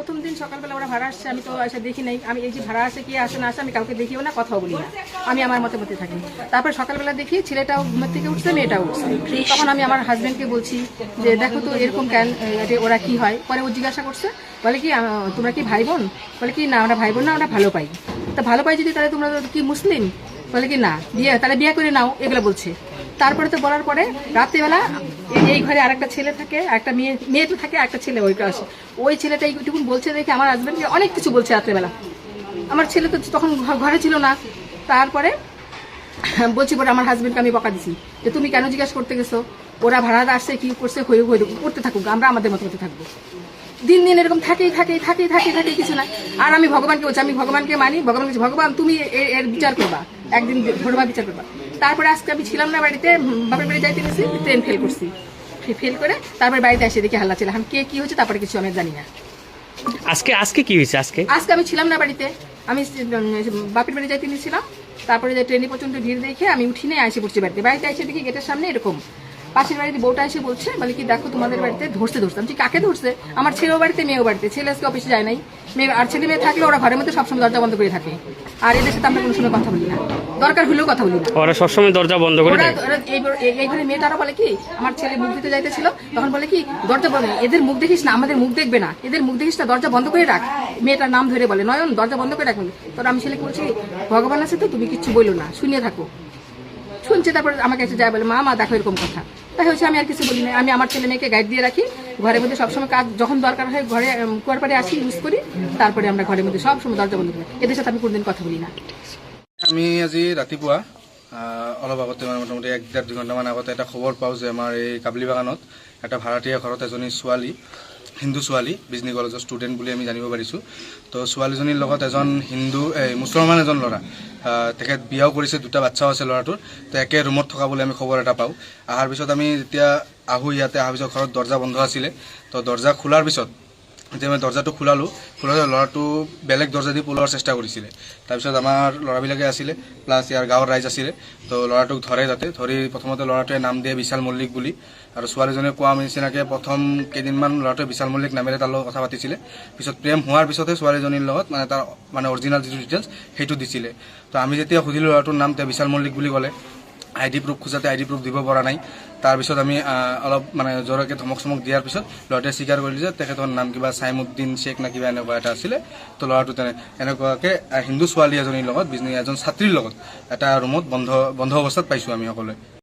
প্রথম দিন সকালবেলা ওরা ভাড়া আসছে, আমি তো এসে দেখি নাই। আমি এই যে ভাড়া আসে কি আসে না আসে আমি কাউকে দেখিও না, কথাও বলি না, আমি আমার মতে মতে থাকি। তারপরে সকালবেলা দেখি ছেলেটাও ঘুমের থেকে উঠছে, মেয়েটাও উঠছে। তখন আমি আমার হাজব্যান্ডকে বলছি যে দেখো তো এরকম কেন, ওরা কি হয়। পরে ও জিজ্ঞাসা করছে, বলে কি তোমরা কি ভাই বোন? বলে কি না আমরা ভাই বোন না, আমরা ভালো পাই। তা ভালো পাই যদি তাহলে তোমরা কি মুসলিম? বলে কি না তাহলে বিয়ে করে নাও, এগুলো বলছে। তারপরে তো বলার পরে রাত্রিবেলা এই ঘরে আরেকটা ছেলে থাকে, একটা মেয়ে তো থাকে, একটা ছেলে ওই ক্লাসে। ওই ছেলেটা এইটুকু বলছে দেখে আমার হাজব্যান্ডকে অনেক কিছু বলছে রাত্রিবেলা। আমার ছেলে তো তখন ঘরে ছিল না। তারপরে বলছি পরে আমার হাজব্যান্ডকে আমি বকা দিছি যে তুমি কেন জিজ্ঞাসা করতে গেছো, ওরা ভাড়া আসছে কি করছে করতে থাকুক, আমরা আমাদের মতো মতো থাকবো। দিন দিন এরকম থাকেই কিছু না। আর আমি ভগবানকে বলছি, আমি ভগবানকে মানি, ভগবান বলছি ভগবান তুমি এর বিচার করবা, একদিন ঘটবা বিচার করবা। তারপরে আজকে আমি ছিলাম না বাড়িতে, বাপের বাড়ি যাইতে গেছি, ট্রেন ফেল করছি, ফেল করে তারপরে বাড়িতে এসে দেখি হাল্লা ছিলাম, কে কি হয়েছে তারপরে কিছু আমি জানি না। আজকে কি হয়েছে? আজকে আমি ছিলাম না বাড়িতে, আমি বাপের বাড়ি যাইতে নিয়েছিলাম। তারপরে যে ট্রেনে প্রচন্ড ভিড় দেখে আমি উঠি নিয়ে এসে পড়ছি বাড়িতে এসে দেখি গেটের সামনে এরকম পাশের বাড়িতে বউটা এসে বলছে, বলে কি দেখো তোমাদের বাড়িতে ধরছে। আমি কাকে ধরছে? আমার ছেলেও বাড়িতে মেয়েও বাড়িতে। ছেলে আজকে অফিসে যায় নাই, মেয়ে আর ছেলে মেয়ে থাকলে ওরা ঘরের মধ্যে সবসময় দরজা বন্ধ করে থাকে। আর এদের সাথে আমরা কোনো সময় কথা বলি না, দরকার হলেও কথা বলি না। ওরা সবসময় দরজা বন্ধ করে দেয়। এই ঘরে মেয়েটারা বলে কি আমার ছেলে মুখ দিতে যাইতেছিল, তখন বলে কি দরজা বন্ধ, এদের মুখ দেখিস না, আমাদের মুখ দেখবে না, এদের মুখ দেখিস না, দরজা বন্ধ করে রাখ। মেয়েটার নাম ধরে বলে নয়ন দরজা বন্ধ করে রাখবেন। তোর আমি ছেলেকে বলছি ভগবান আছে তো, তুমি কিচ্ছু বলো না, শুনিয়ে থাকো। শুনছে তারপর আমাকে এসে যায় বলে মা দেখো এরকম কথা। তাই হচ্ছে আমি আর কিছু বলি না, আমি আমার ছেলে মেয়েকে গাইড দিয়ে রাখি ঘরের মধ্যে সবসময়। কাজ যখন দরকার হয় ঘরে কুয়ার পাড়ে আসি, ইউজ করি, তারপরে আমরা ঘরের মধ্যে সবসময় দরজা বন্ধ করি। এদের সাথে আমি কোনোদিন কথা বলি না। আমি আজি ৰাতিপুৱা অলপ আগতে মানে মোটামুটি 1-1.5-2 ঘণ্টামান আগতে এটা খবৰ পাওঁ যে আমাৰ এই কাবলি বাগানত এটা ভাড়াতীয়া ঘৰত এজনী ছোৱালী, হিন্দু ছোৱালী, বিজনী কলেজৰ ষ্টুডেণ্ট বুলি আমি জানিব পাৰিছোঁ। তো ছোৱালীজনীৰ লগত এজন মুছলমান এজন ল'ৰা, তেখেত বিয়াও কৰিছে, 2টা বাচ্চাও আছে ল'ৰাটোৰ। তো একে ৰুমত থকা বুলি আমি খবৰ এটা পাওঁ। অহাৰ পিছত আমি যেতিয়া ইয়াতে অহাৰ পিছত ঘৰত দৰ্জা বন্ধ আছিলে। তো দৰ্জা খোলাৰ পিছত যেতিয়া মই দৰ্জাটো খোলালোঁ, ল'ৰাটো বেলেগ দৰ্জা দি পলোৱাৰ চেষ্টা কৰিছিলে। তাৰপিছত আমাৰ ল'ৰাবিলাকে আছিলে, প্লাছ ইয়াৰ গাঁৱৰ ৰাইজ আছিলে। তো ল'ৰাটোক ধৰে, তাতে ধৰি প্ৰথমতে ল'ৰাটোৱে নাম দিয়ে বিশাল মল্লিক বুলি। আৰু ছোৱালীজনীয়ে কোৱা নিচিনাকৈ প্ৰথম কেইদিনমান ল'ৰাটোৱে বিশাল মল্লিক নামেৰে তাৰ লগত কথা পাতিছিলে। পিছত প্ৰেম হোৱাৰ পিছতহে ছোৱালীজনীৰ লগত তাৰ অৰিজিনেল যিটো ডিটেইলছ সেইটো দিছিলে। তো আমি যেতিয়া সুধিলোঁ ল'ৰাটোৰ নাম, তেওঁ বিশাল মল্লিক বুলি ক'লে। ID প্ৰুফ খোজাতে ID প্ৰুফ দিব পৰা নাই। তাৰপিছত আমি অলপ জোৰকৈ ধমক চমক দিয়াৰ পিছত ল'ৰাটোৱে স্বীকাৰ কৰিলে যে তেখেতৰ নাম কিবা চাইমুদ্দিন শ্বেখ নে কিবা এনেকুৱা এটা আছিলে। তো ল'ৰাটো এনেকুৱাকৈ হিন্দু ছোৱালী এজনীৰ লগত, এজন ছাত্ৰীৰ লগত এটা ৰুমত বন্ধ অৱস্থাত পাইছোঁ আমি সকলোৱে।